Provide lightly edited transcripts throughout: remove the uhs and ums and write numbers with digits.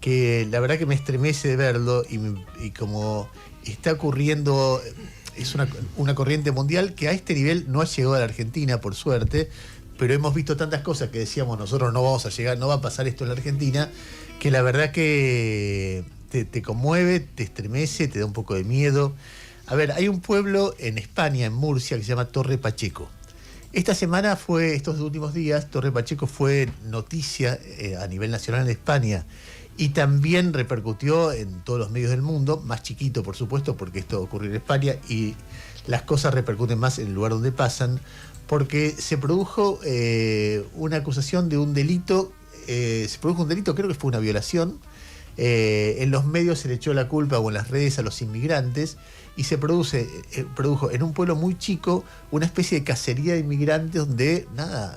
que la verdad que me estremece de verlo y como está ocurriendo, es una corriente mundial que a este nivel no ha llegado a la Argentina, por suerte, pero hemos visto tantas cosas que decíamos nosotros no vamos a llegar, no va a pasar esto en la Argentina, que la verdad que te conmueve, te estremece, te da un poco de miedo. A ver, hay un pueblo en España, en Murcia, que se llama Torre Pacheco. Esta semana estos últimos días, Torre Pacheco fue noticia a nivel nacional en España y también repercutió en todos los medios del mundo, más chiquito por supuesto, porque esto ocurrió en España y las cosas repercuten más en el lugar donde pasan, porque se produjo una acusación de un delito, creo que fue una violación. En los medios se le echó la culpa, o en las redes, a los inmigrantes, y se produjo en un pueblo muy chico una especie de cacería de inmigrantes donde,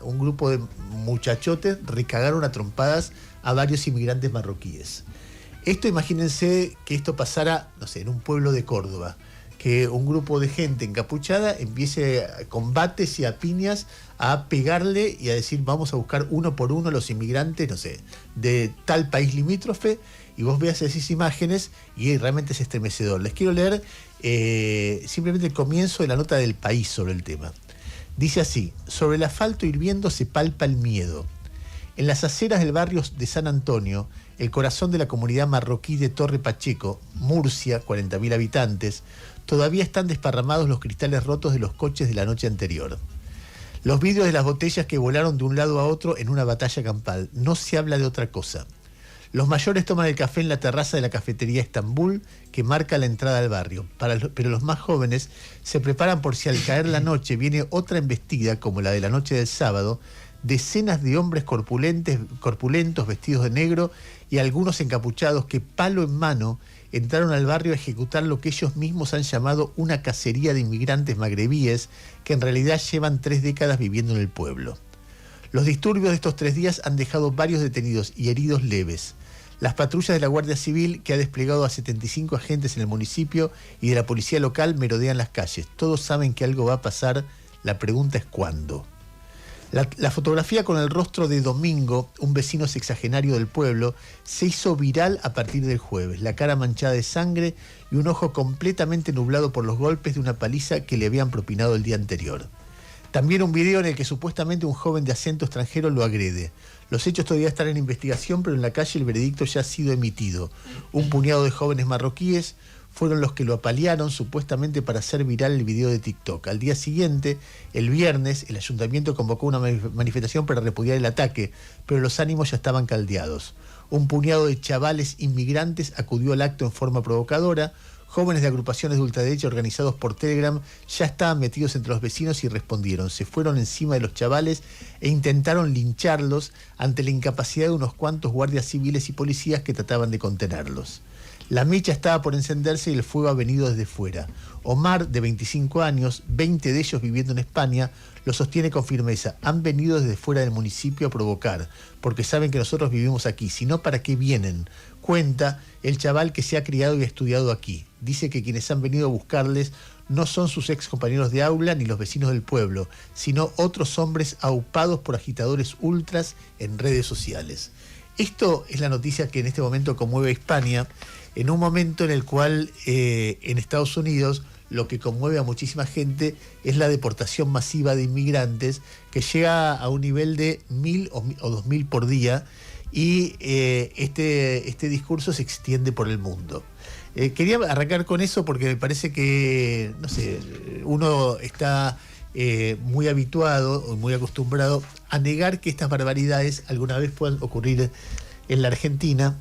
un grupo de muchachotes recagaron a trompadas a varios inmigrantes marroquíes. Esto, imagínense que esto pasara, no sé, en un pueblo de Córdoba, que un grupo de gente encapuchada empiece a combates y a piñas a pegarle y a decir vamos a buscar uno por uno los inmigrantes, no sé, de tal país limítrofe, y vos veas esas imágenes y realmente es estremecedor. Les quiero leer simplemente el comienzo de la nota del País sobre el tema. Dice así: sobre el asfalto hirviendo se palpa el miedo. En las aceras del barrio de San Antonio, el corazón de la comunidad marroquí de Torre Pacheco, Murcia, 40.000 habitantes, todavía están desparramados los cristales rotos de los coches de la noche anterior. Los vidrios de las botellas que volaron de un lado a otro en una batalla campal. No se habla de otra cosa. Los mayores toman el café en la terraza de la cafetería Estambul, que marca la entrada al barrio. Pero los más jóvenes se preparan por si al caer la noche viene otra embestida, como la de la noche del sábado. Decenas de hombres corpulentos vestidos de negro y algunos encapuchados que, palo en mano, entraron al barrio a ejecutar lo que ellos mismos han llamado una cacería de inmigrantes magrebíes que en realidad llevan 3 décadas viviendo en el pueblo. Los disturbios de estos 3 días han dejado varios detenidos y heridos leves. Las patrullas de la Guardia Civil, que ha desplegado a 75 agentes en el municipio, y de la policía local merodean las calles. Todos saben que algo va a pasar, la pregunta es ¿cuándo? La fotografía con el rostro de Domingo, un vecino sexagenario del pueblo, se hizo viral a partir del jueves. La cara manchada de sangre y un ojo completamente nublado por los golpes de una paliza que le habían propinado el día anterior. También un video en el que supuestamente un joven de acento extranjero lo agrede. Los hechos todavía están en investigación, pero en la calle el veredicto ya ha sido emitido. Un puñado de jóvenes marroquíes fueron los que lo apalearon supuestamente para hacer viral el video de TikTok. Al día siguiente, el viernes, el ayuntamiento convocó una manifestación para repudiar el ataque, pero los ánimos ya estaban caldeados. Un puñado de chavales inmigrantes acudió al acto en forma provocadora. Jóvenes de agrupaciones de ultraderecha organizados por Telegram ya estaban metidos entre los vecinos y respondieron. Se fueron encima de los chavales e intentaron lincharlos ante la incapacidad de unos cuantos guardias civiles y policías que trataban de contenerlos. La mecha estaba por encenderse y el fuego ha venido desde fuera. Omar, de 25 años, 20 de ellos viviendo en España, lo sostiene con firmeza. Han venido desde fuera del municipio a provocar, porque saben que nosotros vivimos aquí. Si no, ¿para qué vienen? Cuenta el chaval que se ha criado y ha estudiado aquí. Dice que quienes han venido a buscarles no son sus ex compañeros de aula ni los vecinos del pueblo, sino otros hombres aupados por agitadores ultras en redes sociales. Esto es la noticia que en este momento conmueve a España, en un momento en el cual en Estados Unidos lo que conmueve a muchísima gente es la deportación masiva de inmigrantes que llega a un nivel de 1.000 o 2.000 por día y este discurso se extiende por el mundo. Quería arrancar con eso porque me parece que, no sé, uno está muy habituado o muy acostumbrado a negar que estas barbaridades alguna vez puedan ocurrir en la Argentina,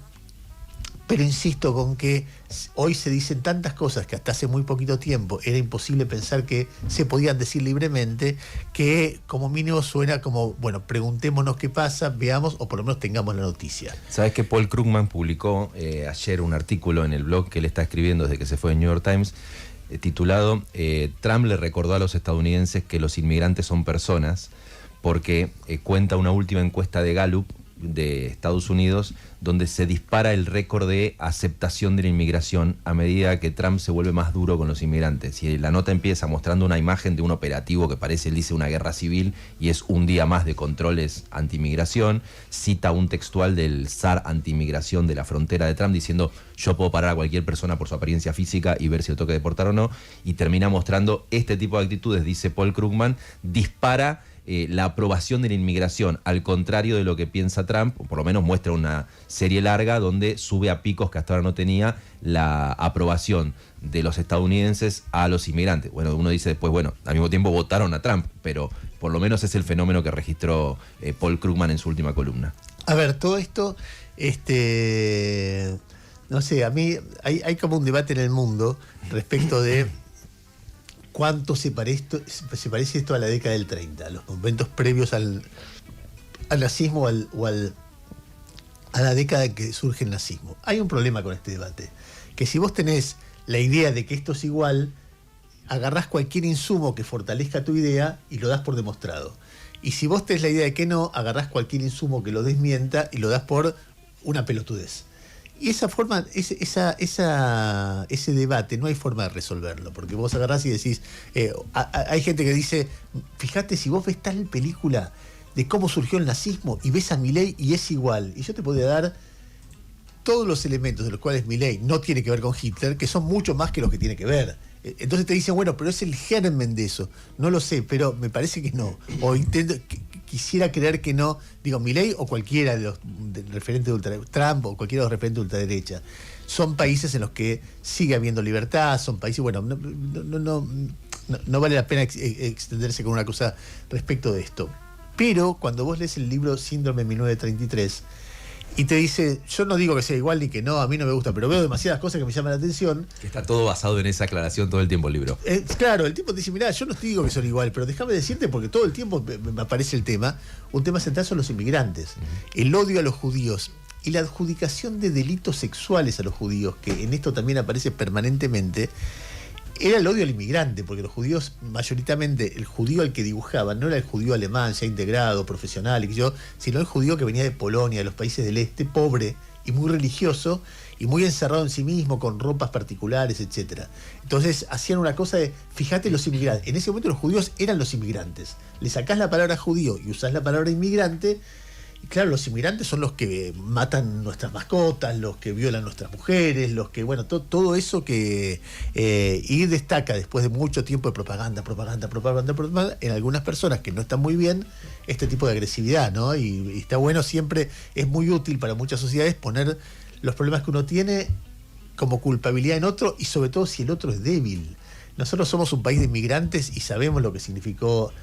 pero insisto con que hoy se dicen tantas cosas que hasta hace muy poquito tiempo era imposible pensar que se podían decir libremente, que como mínimo suena como, bueno, preguntémonos qué pasa, veamos o por lo menos tengamos la noticia. ¿Sabes que Paul Krugman publicó ayer un artículo en el blog que él está escribiendo desde que se fue de New York Times, titulado Trump le recordó a los estadounidenses que los inmigrantes son personas, porque cuenta una última encuesta de Gallup de Estados Unidos, donde se dispara el récord de aceptación de la inmigración a medida que Trump se vuelve más duro con los inmigrantes. Y la nota empieza mostrando una imagen de un operativo que parece, él dice, una guerra civil, y es un día más de controles anti-inmigración. Cita un textual del zar anti-inmigración de la frontera de Trump diciendo: yo puedo parar a cualquier persona por su apariencia física y ver si lo toca deportar o no. Y termina mostrando este tipo de actitudes, dice Paul Krugman, dispara la aprobación de la inmigración, al contrario de lo que piensa Trump, o por lo menos muestra una serie larga donde sube a picos que hasta ahora no tenía la aprobación de los estadounidenses a los inmigrantes. Bueno, uno dice después, bueno, al mismo tiempo votaron a Trump, pero por lo menos es el fenómeno que registró Paul Krugman en su última columna. A ver, todo esto, no sé, a mí hay como un debate en el mundo respecto de cuánto se parece esto a la década del 30, a los momentos previos al nazismo a la década en que surge el nazismo. Hay un problema con este debate, que si vos tenés la idea de que esto es igual, agarrás cualquier insumo que fortalezca tu idea y lo das por demostrado. Y si vos tenés la idea de que no, agarrás cualquier insumo que lo desmienta y lo das por una pelotudez. Y esa forma, ese debate, no hay forma de resolverlo, porque vos agarrás y decís, hay gente que dice, fíjate, si vos ves tal película de cómo surgió el nazismo y ves a Milei y es igual, y yo te podría dar todos los elementos de los cuales Milei no tiene que ver con Hitler, que son mucho más que los que tiene que ver. Entonces te dicen, bueno, pero es el germen de eso. No lo sé, pero me parece que no. O quisiera creer que no. Digo, Milei o cualquiera de los referentes de ultraderecha, Trump o cualquiera de los referentes de ultraderecha, son países en los que sigue habiendo libertad, son países, bueno, no vale la pena extenderse con una cosa respecto de esto. Pero cuando vos lees el libro Síndrome 1933, y te dice, yo no digo que sea igual ni que no, a mí no me gusta, pero veo demasiadas cosas que me llaman la atención. Que está todo basado en esa aclaración todo el tiempo el libro. Claro, el tipo te dice, mirá, yo no te digo que son igual, pero déjame decirte, porque todo el tiempo me aparece el tema, un tema central son los inmigrantes, el odio a los judíos y la adjudicación de delitos sexuales a los judíos, que en esto también aparece permanentemente. Era el odio al inmigrante, porque los judíos, mayoritariamente, el judío al que dibujaban no era el judío alemán, ya integrado, profesional, sino el judío que venía de Polonia, de los países del este, pobre y muy religioso, y muy encerrado en sí mismo, con ropas particulares, etc. Entonces hacían una cosa de, fíjate los inmigrantes. En ese momento los judíos eran los inmigrantes. Le sacás la palabra judío y usás la palabra inmigrante. Y claro, los inmigrantes son los que matan nuestras mascotas, los que violan nuestras mujeres, los que, bueno, todo eso que y destaca después de mucho tiempo de propaganda, en algunas personas que no están muy bien, este tipo de agresividad, ¿no? Y está bueno siempre, es muy útil para muchas sociedades poner los problemas que uno tiene como culpabilidad en otro, y sobre todo si el otro es débil. Nosotros somos un país de inmigrantes y sabemos lo que significó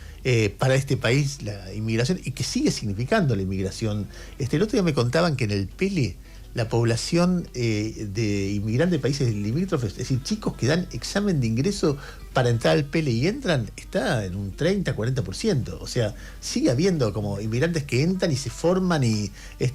para este país la inmigración, y que sigue significando la inmigración. El otro día me contaban que en el Pele la población de inmigrantes de países limítrofes, es decir, chicos que dan examen de ingreso para entrar al Pele y entran, está en un 30-40%. O sea, sigue habiendo como inmigrantes que entran y se forman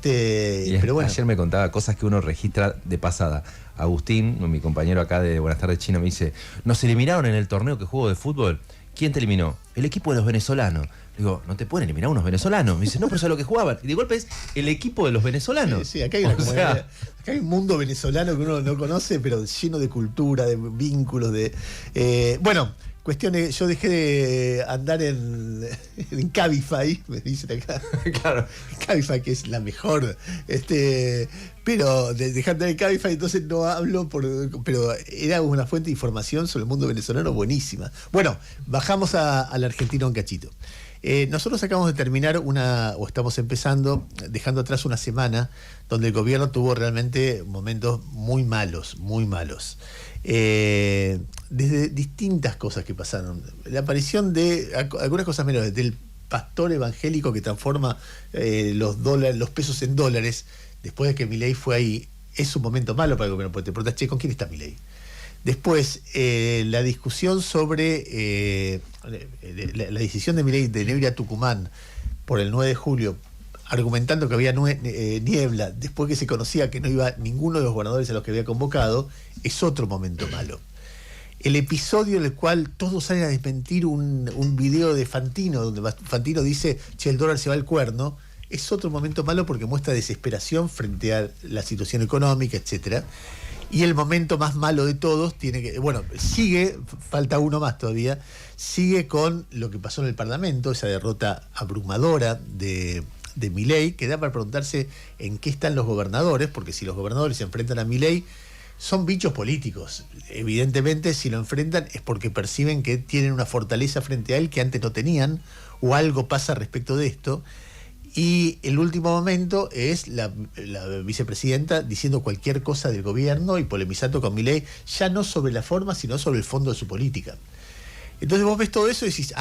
pero bueno. Ayer me contaba cosas que uno registra de pasada. Agustín, mi compañero acá de Buenas Tardes China, me dice, nos eliminaron en el torneo que juego de fútbol. ¿Quién te eliminó? El equipo de los venezolanos. Digo, no te pueden eliminar unos venezolanos. Me dice, no, pero eso es lo que jugaban. Y de golpe es el equipo de los venezolanos. Sí, acá hay una comunidad, acá hay un mundo venezolano que uno no conoce, pero lleno de cultura, de vínculos, bueno, cuestiones, yo dejé de andar en Cabify, me dicen acá. Claro. Cabify, que es la mejor. Pero dejé de andar en Cabify, entonces no hablo pero era una fuente de información sobre el mundo venezolano buenísima. Bueno, bajamos al argentino un cachito. Nosotros acabamos de terminar o estamos empezando, dejando atrás una semana donde el gobierno tuvo realmente momentos muy malos, muy malos. Desde distintas cosas que pasaron. La aparición de algunas cosas menores, del pastor evangélico que transforma los pesos en dólares, después de que Milei fue ahí, es un momento malo para el gobierno, porque te preguntas, che, ¿con quién está Milei? Después, la discusión sobre la decisión de Milei de no ir a Tucumán por el 9 de julio, argumentando que había niebla, después que se conocía que no iba ninguno de los gobernadores a los que había convocado, es otro momento malo. El episodio en el cual todos salen a desmentir un video de Fantino, donde Fantino dice, che, el dólar se va al cuerno, es otro momento malo porque muestra desesperación frente a la situación económica, etcétera. Y el momento más malo de todos sigue, falta uno más todavía, sigue con lo que pasó en el Parlamento, esa derrota abrumadora de Milei, que da para preguntarse en qué están los gobernadores, porque si los gobernadores se enfrentan a Milei, son bichos políticos. Evidentemente, si lo enfrentan es porque perciben que tienen una fortaleza frente a él que antes no tenían, o algo pasa respecto de esto. Y el último momento es la vicepresidenta diciendo cualquier cosa del gobierno y polemizando con Milei, ya no sobre la forma, sino sobre el fondo de su política. Entonces vos ves todo eso y decís,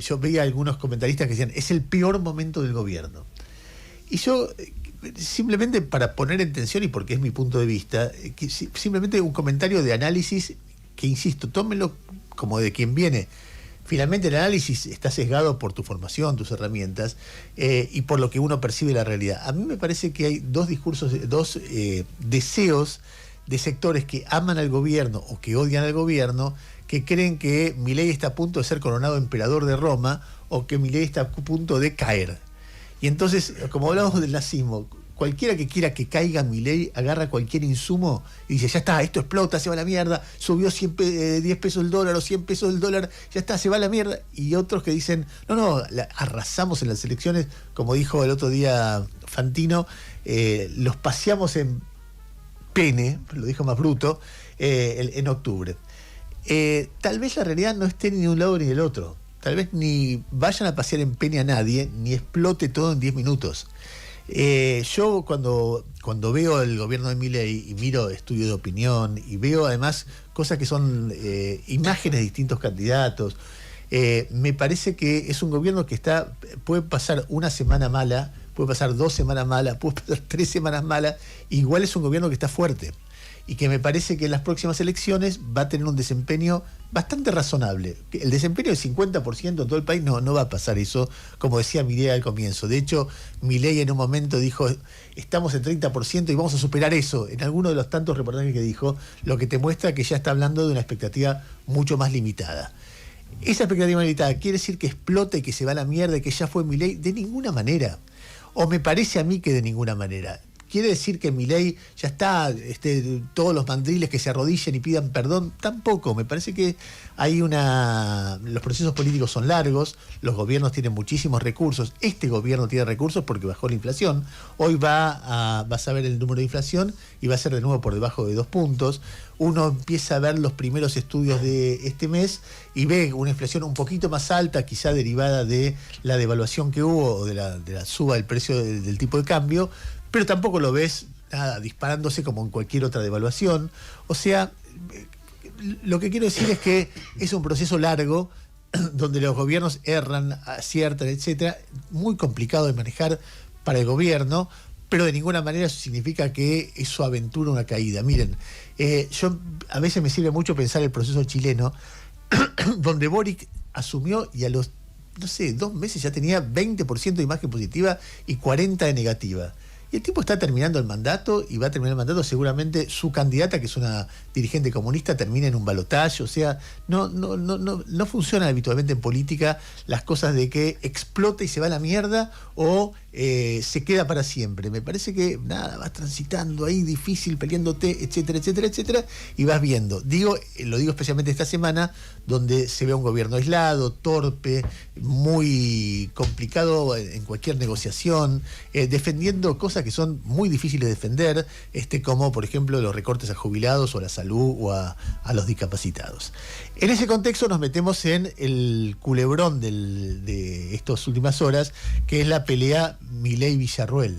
yo veía algunos comentaristas que decían, es el peor momento del gobierno. Y yo, simplemente para poner en tensión, y porque es mi punto de vista, simplemente un comentario de análisis que, insisto, tómenlo como de quien viene. Finalmente el análisis está sesgado por tu formación, tus herramientas, y por lo que uno percibe la realidad. A mí me parece que hay dos deseos de sectores que aman al gobierno o que odian al gobierno, que creen que Milei está a punto de ser coronado emperador de Roma o que Milei está a punto de caer. Y entonces, como hablamos del nazismo, cualquiera que quiera que caiga Milei agarra cualquier insumo y dice, ya está, esto explota, se va a la mierda, subió 10 pesos el dólar o 100 pesos el dólar, ya está, se va a la mierda. Y otros que dicen, no, arrasamos en las elecciones, como dijo el otro día Fantino, los paseamos en pene, lo dijo más bruto, en octubre. Tal vez la realidad no esté ni de un lado ni del otro. Tal vez ni vayan a pasear en pene a nadie, ni explote todo en 10 minutos. Yo cuando veo el gobierno de Milei y miro estudios de opinión y veo además cosas que son imágenes de distintos candidatos, me parece que es un gobierno que puede pasar una semana mala, puede pasar 2 semanas malas, puede pasar 3 semanas malas, igual es un gobierno que está fuerte y que me parece que en las próximas elecciones va a tener un desempeño bastante razonable. El desempeño del 50% en todo el país no va a pasar eso, como decía Milei al comienzo. De hecho, Milei en un momento dijo, estamos en 30% y vamos a superar eso. En alguno de los tantos reportajes que dijo, lo que te muestra que ya está hablando de una expectativa mucho más limitada. Esa expectativa limitada quiere decir que explota y que se va a la mierda y que ya fue Milei, de ninguna manera. O me parece a mí que de ninguna manera. ¿Quiere decir que Milei ya está, todos los mandriles que se arrodillen y pidan perdón? Tampoco. Me parece que los procesos políticos son largos, los gobiernos tienen muchísimos recursos. Este gobierno tiene recursos porque bajó la inflación. Hoy vas a ver el número de inflación y va a ser de nuevo por debajo de 2 puntos. Uno empieza a ver los primeros estudios de este mes y ve una inflación un poquito más alta, quizá derivada de la devaluación que hubo o de la suba del precio del tipo de cambio, pero tampoco lo ves disparándose como en cualquier otra devaluación. O sea, lo que quiero decir es que es un proceso largo donde los gobiernos erran, aciertan, etcétera, muy complicado de manejar para el gobierno, pero de ninguna manera eso significa que eso aventura una caída. Miren, yo a veces me sirve mucho pensar el proceso chileno, donde Boric asumió y a los, 2 meses ya tenía 20% de imagen positiva y 40% de negativa. Y el tipo está terminando el mandato y va a terminar el mandato, seguramente su candidata, que es una dirigente comunista, termina en un balotaje. O sea, no funcionan habitualmente en política las cosas de que explota y se va a la mierda o se queda para siempre. Me parece que vas transitando ahí difícil, peleándote, etcétera, etcétera, etcétera, y vas viendo. Lo digo especialmente esta semana, donde se ve un gobierno aislado, torpe, muy complicado en cualquier negociación, defendiendo cosas que son muy difíciles de defender, como por ejemplo los recortes a jubilados o a la salud o a los discapacitados. En ese contexto nos metemos en el culebrón de estas últimas horas, que es la pelea Milei-Villarruel.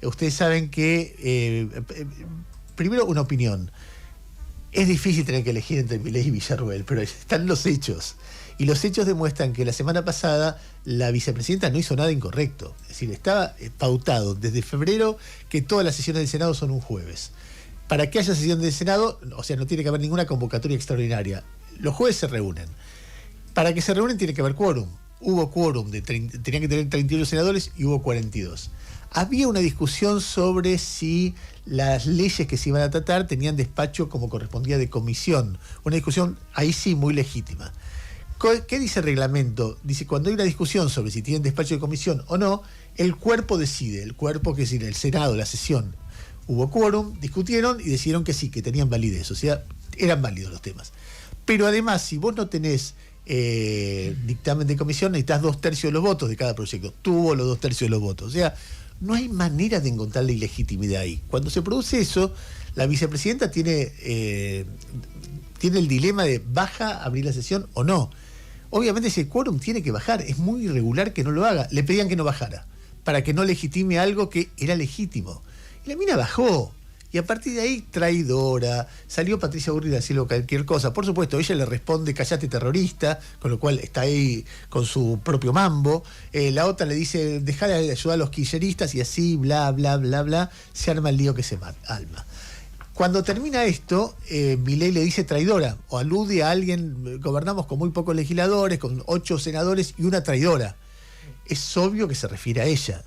Ustedes saben que, primero una opinión, es difícil tener que elegir entre Milei y Villarruel, pero están los hechos. Y los hechos demuestran que la semana pasada la vicepresidenta no hizo nada incorrecto. Es decir, estaba pautado desde febrero que todas las sesiones del Senado son un jueves. Para que haya sesión del Senado, o sea, no tiene que haber ninguna convocatoria extraordinaria. Los jueves se reúnen. Para que se reúnen tiene que haber quórum. Hubo quórum, tenían que tener 31 senadores y hubo 42. Había una discusión sobre si las leyes que se iban a tratar tenían despacho como correspondía de comisión. Una discusión ahí sí muy legítima. ¿Qué dice el reglamento? Dice, cuando hay una discusión sobre si tienen despacho de comisión o no, El cuerpo decide, el cuerpo, que es decir, el Senado, la sesión. Hubo quórum, discutieron y decidieron que sí, que tenían validez, o sea, eran válidos los temas. Pero además, si vos no tenés dictamen de comisión, necesitas 2/3 de los votos de cada proyecto. Tuvo los 2/3 de los votos. O sea, no hay manera de encontrar la ilegitimidad ahí. Cuando se produce eso, la vicepresidenta tiene el dilema de ¿baja a abrir la sesión o no? Obviamente ese quórum tiene que bajar. Es muy irregular que no lo haga. Le pedían que no bajara, para que no legitime algo que era legítimo. Y la mina bajó. Y a partir de ahí, traidora, salió Patricia Bullrich a decirle cualquier cosa. Por supuesto, ella le responde, callate terrorista, con lo cual está ahí con su propio mambo. La otra le dice, dejá de ayudar a los kirchneristas, y así, bla, bla, bla, bla, se arma el lío que se alma. Cuando termina esto, Milei le dice traidora, o alude a alguien, gobernamos con muy pocos legisladores, con 8 senadores y una traidora. Es obvio que se refiere a ella.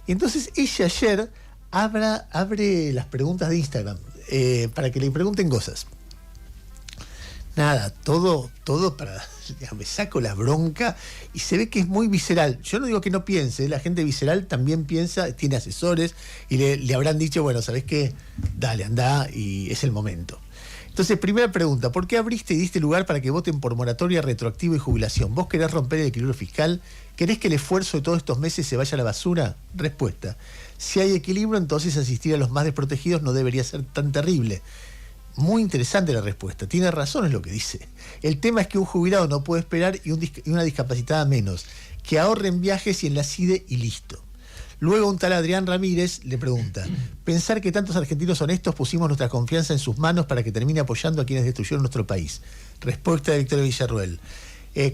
Y entonces ella ayer abre las preguntas de Instagram para que le pregunten cosas. Nada, todo para... Me saco la bronca y se ve que es muy visceral. Yo no digo que no piense, la gente visceral también piensa, tiene asesores y le habrán dicho, bueno, ¿sabés qué? Dale, andá y es el momento. Entonces, primera pregunta, ¿por qué abriste y diste lugar para que voten por moratoria retroactiva y jubilación? ¿Vos querés romper el equilibrio fiscal? ¿Querés que el esfuerzo de todos estos meses se vaya a la basura? Respuesta, si hay equilibrio, entonces asistir a los más desprotegidos no debería ser tan terrible. Muy interesante la respuesta, tiene razón, es lo que dice. El tema es que un jubilado no puede esperar y una discapacitada menos, que ahorren viajes y en la CIDE y listo. Luego un tal Adrián Ramírez le pregunta, pensar que tantos argentinos honestos pusimos nuestra confianza en sus manos para que termine apoyando a quienes destruyeron nuestro país. Respuesta de Victoria Villarruel.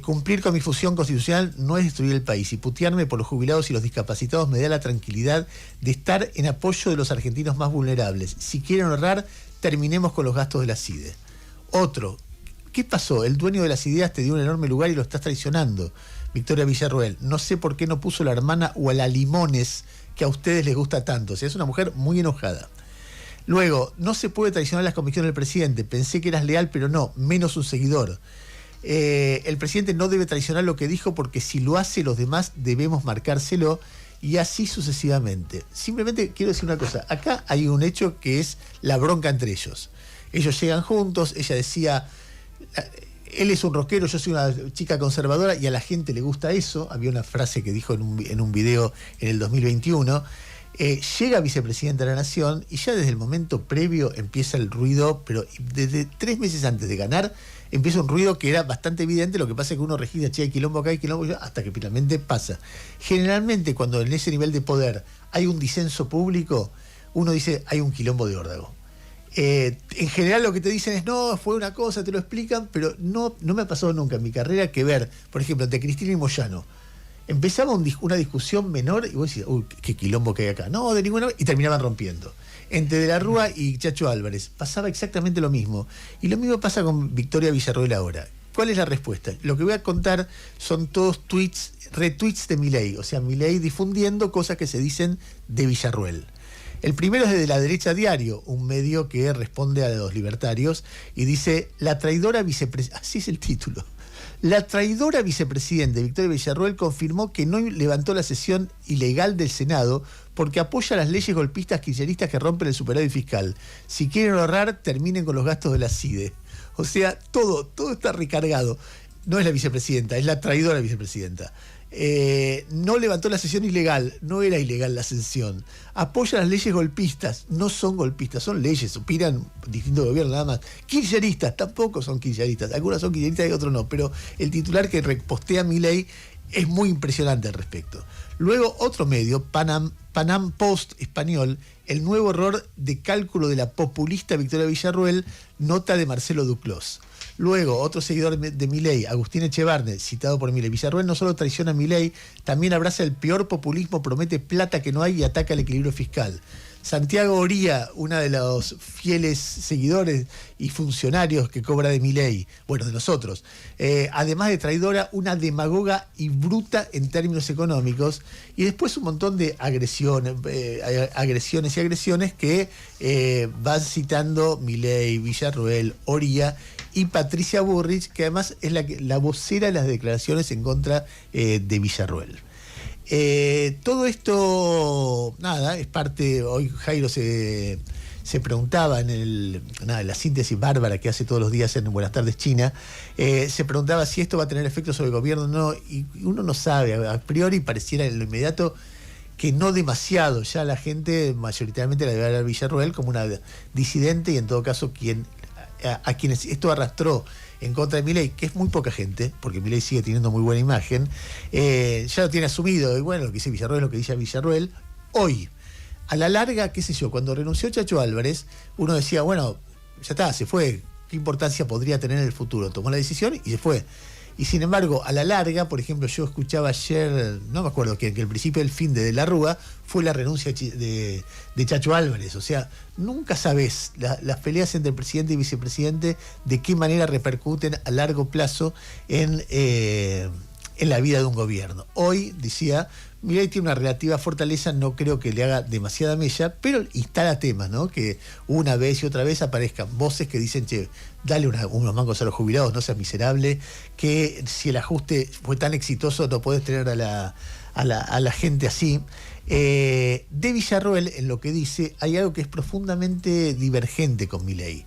Cumplir con mi función constitucional no es destruir el país, y putearme por los jubilados y los discapacitados me da la tranquilidad de estar en apoyo de los argentinos más vulnerables. Si quieren ahorrar, terminemos con los gastos de la CIDE. Otro, ¿qué pasó? El dueño de las ideas te dio un enorme lugar y lo estás traicionando. Victoria Villarruel, no sé por qué no puso a la hermana o a la Limones, que a ustedes les gusta tanto. O sea, es una mujer muy enojada. Luego, no se puede traicionar las convicciones del presidente. Pensé que eras leal, pero no, menos un seguidor. El presidente no debe traicionar lo que dijo, porque si lo hace los demás debemos marcárselo, y así sucesivamente. Simplemente quiero decir una cosa, acá hay un hecho que es la bronca entre ellos. Ellos llegan juntos, ella decía, él es un rockero, yo soy una chica conservadora, y a la gente le gusta eso. Había una frase que dijo en un video en el 2021. Llega vicepresidenta de la Nación y ya desde el momento previo empieza el ruido, pero desde 3 meses antes de ganar empieza un ruido que era bastante evidente. Lo que pasa es que uno registra, che, hay quilombo acá, hay quilombo allá, hasta que finalmente pasa. Generalmente cuando en ese nivel de poder hay un disenso público, uno dice, hay un quilombo de órdago. En general lo que te dicen es, no, fue una cosa, te lo explican, pero no me ha pasado nunca en mi carrera que ver, por ejemplo, entre Cristina y Moyano. Empezaba una discusión menor y vos decís, uy, qué quilombo que hay acá. No, de ninguna, y terminaban rompiendo. Entre De la Rúa y Chacho Álvarez pasaba exactamente lo mismo. Y lo mismo pasa con Victoria Villarruel ahora. ¿Cuál es la respuesta? Lo que voy a contar son todos retweets de Milei, o sea, Milei difundiendo cosas que se dicen de Villarruel. El primero es de La Derecha Diario, un medio que responde a los libertarios, y dice, la traidora vicepresidenta, así es el título. La traidora vicepresidenta Victoria Villarruel confirmó que no levantó la sesión ilegal del Senado porque apoya las leyes golpistas kirchneristas que rompen el superávit fiscal. Si quieren ahorrar, terminen con los gastos de la CIDE. O sea, todo está recargado. No es la vicepresidenta, es la traidora vicepresidenta. No levantó la sesión ilegal, no era ilegal la sesión. Apoya las leyes golpistas, no son golpistas, son leyes, opinan distintos gobiernos nada más. Kirchneristas, tampoco son kirchneristas, algunas son kirchneristas y otros no, pero el titular que repostea Milei es muy impresionante al respecto. Luego otro medio, Panam Post español, el nuevo error de cálculo de la populista Victoria Villarruel, nota de Marcelo Duclos. Luego, otro seguidor de Milei, Agustín Echevarne, citado por Milei, Villarruel no solo traiciona a Milei, también abraza el peor populismo, promete plata que no hay y ataca el equilibrio fiscal. Santiago Oría, uno de los fieles seguidores y funcionarios que cobra de Milei, bueno, de nosotros, además de traidora, una demagoga y bruta en términos económicos, y después un montón de agresiones que van citando Milei, Villarruel, Oría y Patricia Bullrich, que además es la vocera de las declaraciones en contra de Villarruel. Todo esto, nada, es parte. Hoy Jairo se preguntaba en la síntesis bárbara que hace todos los días en Buenas Tardes China, se preguntaba si esto va a tener efecto sobre el gobierno o no, y uno no sabe, a priori pareciera en lo inmediato que no demasiado. Ya la gente mayoritariamente la debe ver a Villarroel como una disidente, y en todo caso a quienes esto arrastró en contra de Milei, que es muy poca gente, porque Milei sigue teniendo muy buena imagen, ya lo tiene asumido. Y bueno, lo que dice Villarroel es lo que dice Villarroel hoy. A la larga, qué sé yo, cuando renunció Chacho Álvarez, uno decía, bueno, ya está, se fue, ¿qué importancia podría tener en el futuro? Tomó la decisión y se fue. Y sin embargo, a la larga, por ejemplo, yo escuchaba ayer, no me acuerdo quién, que el principio del fin de la Rúa fue la renuncia de Chacho Álvarez. O sea, nunca sabés las peleas entre el presidente y vicepresidente de qué manera repercuten a largo plazo en la vida de un gobierno. Hoy, decía, Milei tiene una relativa fortaleza, no creo que le haga demasiada mella, pero instala temas, ¿no? Que una vez y otra vez aparezcan voces que dicen, che, dale unos mangos a los jubilados, no seas miserable, que si el ajuste fue tan exitoso no podés tener a la gente así. De Villarroel, en lo que dice, hay algo que es profundamente divergente con Milei.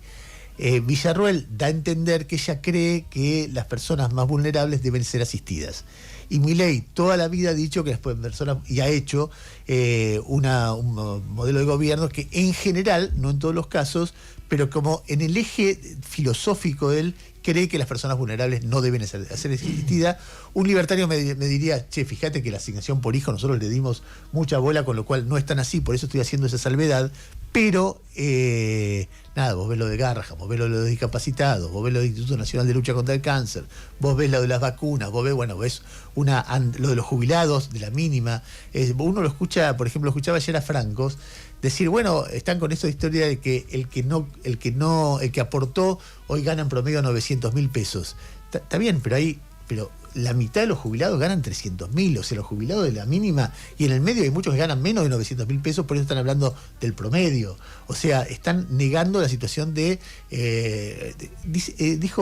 Villarroel da a entender que ella cree que las personas más vulnerables deben ser asistidas. Y Milei toda la vida ha dicho que las personas, y ha hecho un modelo de gobierno que en general, no en todos los casos, pero como en el eje filosófico de él, cree que las personas vulnerables no deben ser asistidas. Un libertario me diría, che, fíjate que la asignación por hijo nosotros le dimos mucha bola, con lo cual no es tan así, por eso estoy haciendo esa salvedad. Pero, nada, vos ves lo de Garrahan, vos ves lo de los discapacitados, vos ves lo del Instituto Nacional de Lucha contra el Cáncer, vos ves lo de las vacunas, vos ves, bueno, ves lo de los jubilados, de la mínima. Uno lo escucha, por ejemplo, escuchaba ayer a Francos decir, bueno, están con esa historia de que el que aportó hoy gana en promedio 900.000 pesos. Está bien, pero la mitad de los jubilados ganan 300.000, o sea, los jubilados de la mínima, y en el medio hay muchos que ganan menos de 900.000 pesos, por eso están hablando del promedio. O sea, están negando la situación dijo,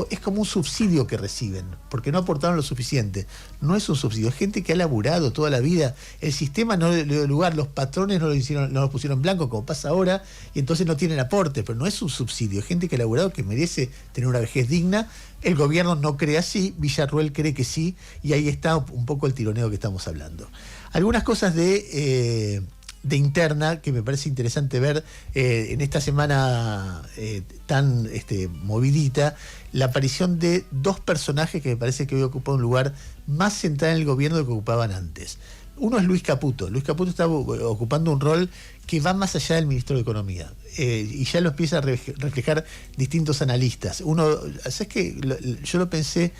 es como un subsidio que reciben, porque no aportaron lo suficiente. No es un subsidio, es gente que ha laburado toda la vida, el sistema no le dio lugar, los patrones no lo pusieron en blanco, como pasa ahora, y entonces no tienen aporte, pero no es un subsidio, es gente que ha laburado, que merece tener una vejez digna. El gobierno no cree así, Villarroel cree que sí, y ahí está un poco el tironeo que estamos hablando. Algunas cosas de interna que me parece interesante ver en esta semana tan movidita, la aparición de dos personajes que me parece que hoy ocupan un lugar más central en el gobierno de lo que ocupaban antes. Uno es Luis Caputo. Luis Caputo está ocupando un rol que va más allá del ministro de Economía, y ya lo empieza a reflejar distintos analistas. ¿Sabes qué? Yo lo pensé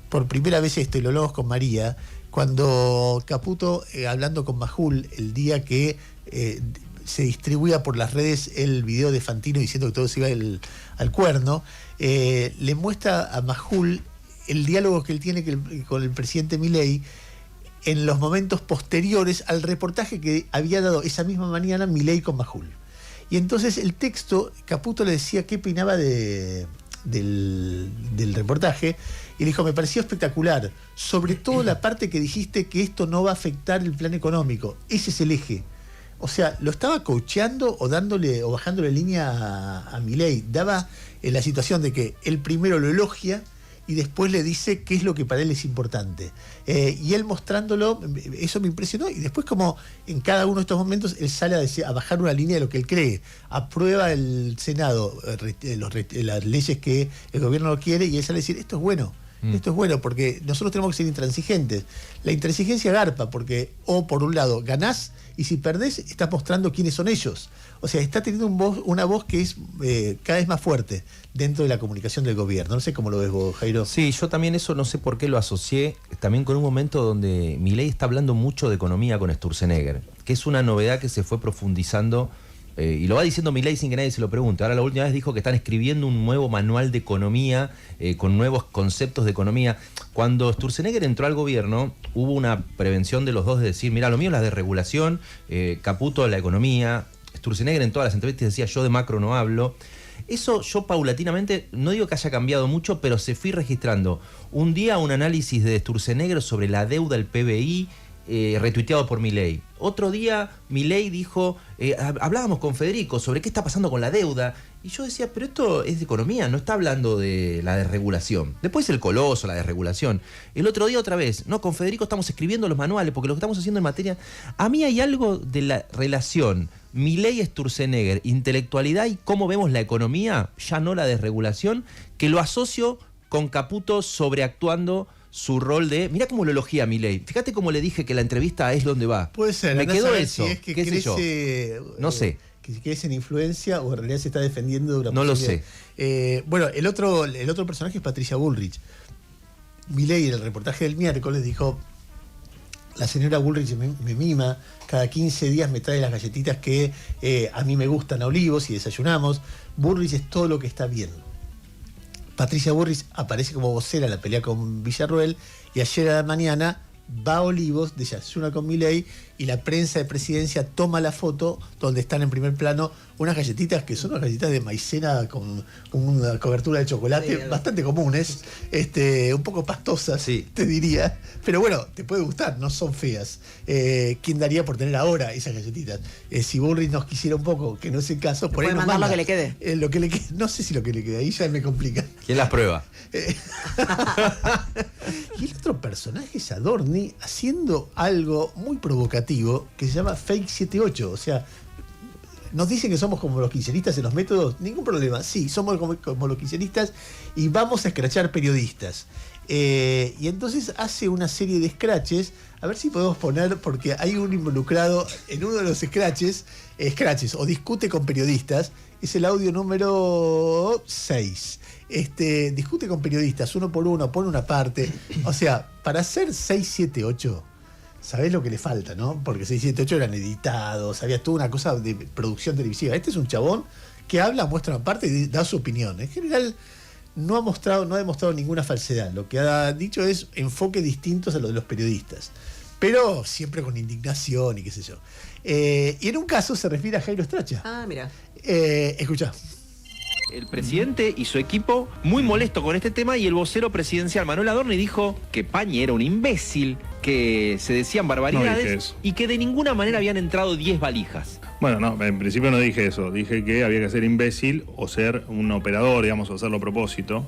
por primera vez y lo hablamos con María, cuando Caputo, hablando con Majul, el día que se distribuía por las redes el video de Fantino diciendo que todo se iba al cuerno, le muestra a Majul el diálogo que él tiene con el presidente Milei en los momentos posteriores al reportaje que había dado esa misma mañana Milei con Majul. Y entonces el texto, Caputo le decía qué opinaba del reportaje, y le dijo, me pareció espectacular, sobre todo la parte que dijiste que esto no va a afectar el plan económico, ese es el eje. O sea, lo estaba coacheando o bajándole línea a Milei. Daba la situación de que él primero lo elogia y después le dice qué es lo que para él es importante. Y él mostrándolo, eso me impresionó. Y después, como en cada uno de estos momentos, él sale a bajar una línea de lo que él cree. Aprueba el Senado las leyes que el gobierno no quiere, y él sale a decir, esto es bueno. Esto es bueno, porque nosotros tenemos que ser intransigentes. La intransigencia garpa, porque por un lado ganás, y si perdés estás mostrando quiénes son ellos. O sea, está teniendo una voz que es cada vez más fuerte dentro de la comunicación del gobierno. No sé cómo lo ves vos, Jairo. Sí, yo también eso no sé por qué lo asocié también con un momento donde Milei está hablando mucho de economía con Sturzenegger, que es una novedad que se fue profundizando. Y lo va diciendo Milei sin que nadie se lo pregunte. Ahora la última vez dijo que están escribiendo un nuevo manual de economía, con nuevos conceptos de economía. Cuando Sturzenegger entró al gobierno, hubo una prevención de los dos de decir, mira, lo mío es la desregulación, Caputo la economía. Sturzenegger en todas las entrevistas decía, yo de macro no hablo. Eso yo paulatinamente, no digo que haya cambiado mucho, pero se fui registrando. Un día un análisis de Sturzenegger sobre la deuda del PBI, retuiteado por Milei. Otro día Milei dijo, hablábamos con Federico sobre qué está pasando con la deuda. Y yo decía, pero esto es de economía, no está hablando de la desregulación. Después el coloso, la desregulación. El otro día otra vez, no, con Federico estamos escribiendo los manuales, porque lo que estamos haciendo en materia... A mí hay algo de la relación Milei-Sturzenegger, intelectualidad y cómo vemos la economía, ya no la desregulación, que lo asocio con Caputo sobreactuando su rol de... Mirá cómo lo elogia Milei. Fíjate cómo le dije que la entrevista es donde va. Puede ser. Me quedó eso. Si es que ¿Qué crece, sé yo? No sé. Que crece en influencia o en realidad se está defendiendo de una No lo posible... sé. Bueno, el otro personaje es Patricia Bullrich. Milei en el reportaje del miércoles dijo: la señora Bullrich me mima, cada 15 días me trae las galletitas que a mí me gustan a Olivos y desayunamos. Bullrich es todo lo que está bien. Patricia Bullrich aparece como vocera en la pelea con Villarroel y ayer a la mañana va a Olivos, desayuna con Milei y la prensa de presidencia toma la foto donde están en primer plano unas galletitas que son unas galletitas de maicena con una cobertura de chocolate, sí, bastante comunes, un poco pastosas, sí, te diría, pero bueno, te puede gustar, no son feas. ¿Quién daría por tener ahora esas galletitas? Si Bullrich nos quisiera un poco, que no es el caso, por ahí nos manda lo que le quede. Lo que le quede. No sé si lo que le quede, ahí ya me complica. ¿Quién las prueba? Y el otro personaje es Adorni haciendo algo muy provocativo que se llama Fake 78. O sea, nos dicen que somos como los kirchneristas en los métodos. Ningún problema. Sí, somos como los kirchneristas y vamos a escrachar periodistas. Y entonces hace una serie de scratches. A ver si podemos poner, porque hay un involucrado en uno de los scratches o discute con periodistas. Es el audio número 6. Discute con periodistas uno por uno, pone una parte. O sea, para hacer 678, sabés lo que le falta, ¿no? Porque 678 eran editados, había toda una cosa de producción televisiva. Este es un chabón que habla, muestra una parte y da su opinión. En general, no ha demostrado ninguna falsedad. Lo que ha dicho es enfoques distintos a los de los periodistas, pero siempre con indignación y qué sé yo. Y en un caso se refiere a Jairo Stracha. Ah, mira. Escuchá. El presidente y su equipo muy molesto con este tema y el vocero presidencial Manuel Adorni dijo que Pañi era un imbécil, que se decían barbaridades y que de ninguna manera habían entrado 10 valijas. Bueno, no, en principio no dije eso. Dije que había que ser imbécil o ser un operador, digamos, o hacerlo a propósito.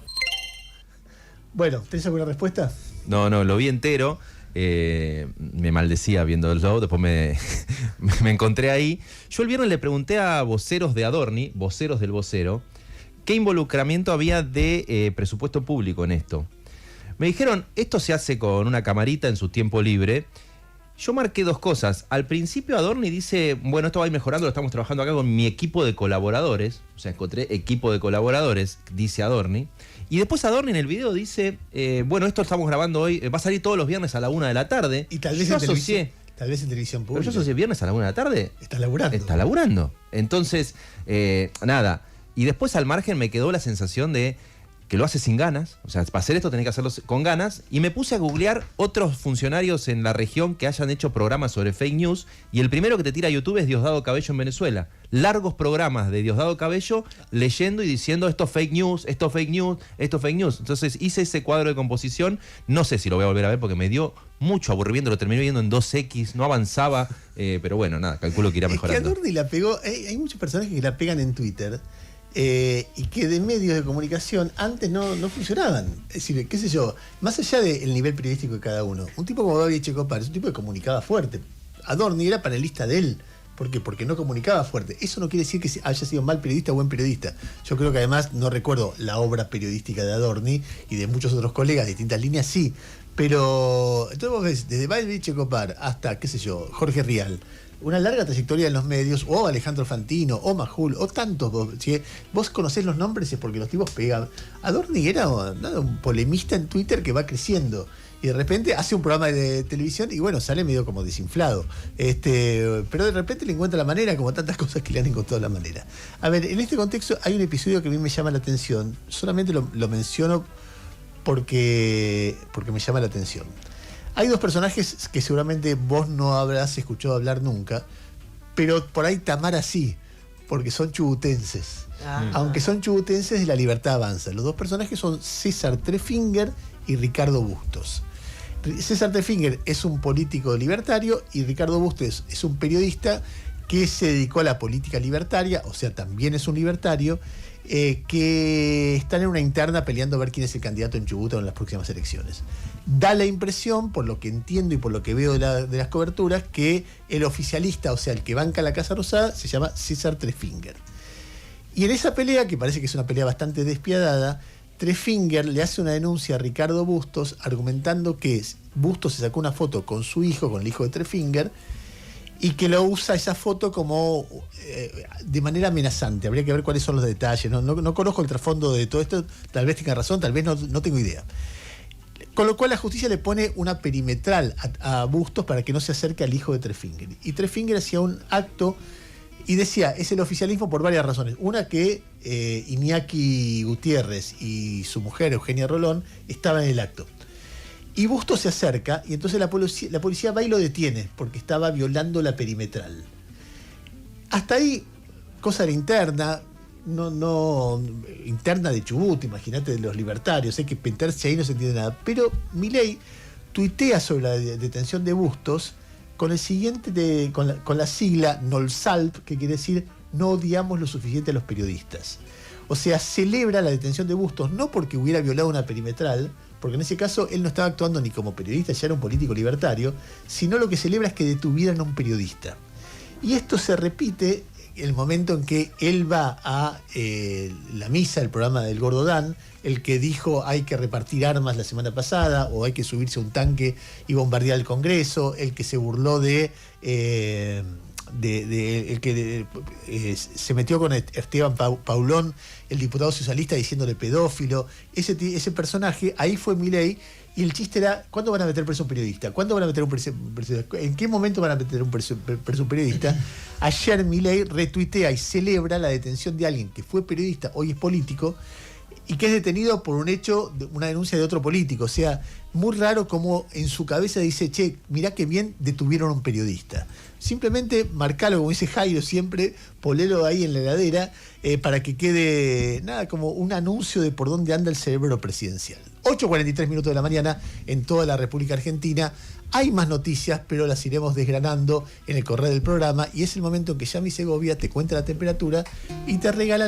Bueno, ¿tenés alguna respuesta? No, lo vi entero. Me maldecía viendo el show, después me encontré ahí. Yo el viernes le pregunté a voceros de Adorni, voceros del vocero, qué involucramiento había de presupuesto público en esto. Me dijeron, esto se hace con una camarita en su tiempo libre. Yo marqué dos cosas. Al principio Adorni dice, bueno, esto va a ir mejorando, lo estamos trabajando acá con mi equipo de colaboradores. O sea, encontré equipo de colaboradores, dice Adorni. Y después Adorni en el video dice, bueno, esto lo estamos grabando hoy, va a salir todos los viernes a la 1 de la tarde. Y tal vez yo en televisión. Tal vez en televisión pública. Pero yo asocié viernes a la 1 de la tarde. Está laburando. Está laburando. Entonces, nada. Y después al margen me quedó la sensación de que lo hace sin ganas. O sea, para hacer esto tenés que hacerlo con ganas. Y me puse a googlear otros funcionarios en la región que hayan hecho programas sobre fake news. Y el primero que te tira a YouTube es Diosdado Cabello en Venezuela. Largos programas de Diosdado Cabello leyendo y diciendo esto es fake news, esto es fake news, esto es fake news. Entonces hice ese cuadro de composición. No sé si lo voy a volver a ver porque me dio mucho aburrimiento. Lo terminé viendo en 2X, no avanzaba. Pero bueno, nada, calculo que irá mejorando. Es que Adorni la pegó. Hay muchos personajes que la pegan en Twitter. Y que de medios de comunicación antes no funcionaban. Es decir, qué sé yo, más allá del nivel periodístico de cada uno, un tipo como Babi Echecopar es un tipo que comunicaba fuerte. Adorni era panelista de él. ¿Por qué? Porque no comunicaba fuerte. Eso no quiere decir que haya sido mal periodista o buen periodista. Yo creo que además, no recuerdo la obra periodística de Adorni y de muchos otros colegas de distintas líneas, sí. Pero entonces vos ves, desde Babi Echecopar hasta, qué sé yo, Jorge Rial, una larga trayectoria en los medios, o Alejandro Fantino, o Majul, o tantos. Vos conocés los nombres es porque los tipos pegan. Adorni era un polemista en Twitter que va creciendo. Y de repente hace un programa de televisión y bueno, sale medio como desinflado. Pero de repente le encuentra la manera, como tantas cosas que le han encontrado la manera. A ver, en este contexto hay un episodio que a mí me llama la atención. Solamente lo menciono porque me llama la atención. Hay dos personajes que seguramente vos no habrás escuchado hablar nunca, pero por ahí Tamara sí, porque son chubutenses. Aunque son chubutenses de La Libertad Avanza. Los dos personajes son César Trefinger y Ricardo Bustos. César Trefinger es un político libertario y Ricardo Bustos es un periodista que se dedicó a la política libertaria, o sea, también es un libertario, que están en una interna peleando a ver quién es el candidato en Chubut en las próximas elecciones. Da la impresión, por lo que entiendo y por lo que veo de las coberturas, que el oficialista, o sea, el que banca la Casa Rosada, se llama César Trefinger. Y en esa pelea, que parece que es una pelea bastante despiadada, Trefinger le hace una denuncia a Ricardo Bustos argumentando que Bustos se sacó una foto con su hijo, con el hijo de Trefinger, y que lo usa esa foto como de manera amenazante. Habría que ver cuáles son los detalles. No conozco el trasfondo de todo esto, tal vez tenga razón, tal vez no tengo idea. Con lo cual la justicia le pone una perimetral a Bustos para que no se acerque al hijo de Trefinger. Y Trefinger hacía un acto y decía, es el oficialismo por varias razones. Una, que Iñaki Gutiérrez y su mujer Eugenia Rolón estaban en el acto. Y Bustos se acerca y entonces la policía va y lo detiene porque estaba violando la perimetral. Hasta ahí, cosa de la interna, interna de Chubut, imagínate, de los libertarios, hay que meterse ahí, no se entiende nada. Pero Milei tuitea sobre la detención de Bustos con el siguiente, con la sigla NOLSALP, que quiere decir no odiamos lo suficiente a los periodistas. O sea, celebra la detención de Bustos no porque hubiera violado una perimetral, porque en ese caso él no estaba actuando ni como periodista, ya era un político libertario, sino lo que celebra es que detuvieran a un periodista. Y esto se repite en el momento en que él va a la misa, el programa del Gordo Dan, el que dijo hay que repartir armas la semana pasada, o hay que subirse a un tanque y bombardear el Congreso, el que se burló el que se metió con Esteban Paulón, el diputado socialista, diciéndole pedófilo. Ese personaje, ahí fue Milei, y el chiste era, ¿cuándo van a meter preso a un periodista? ¿Cuándo van a meter un preso? ¿En qué momento van a meter un preso a un periodista? Ayer Milei retuitea y celebra la detención de alguien que fue periodista, hoy es político, y que es detenido por un hecho, una denuncia de otro político. O sea, muy raro como en su cabeza dice, che, mirá qué bien detuvieron a un periodista. Simplemente marcalo, como dice Jairo siempre, ponelo ahí en la heladera, para que quede nada como un anuncio de por dónde anda el cerebro presidencial. 8:43 minutos de la mañana en toda la República Argentina. Hay más noticias, pero las iremos desgranando en el correo del programa, y es el momento en que Yami Segovia te cuenta la temperatura y te regala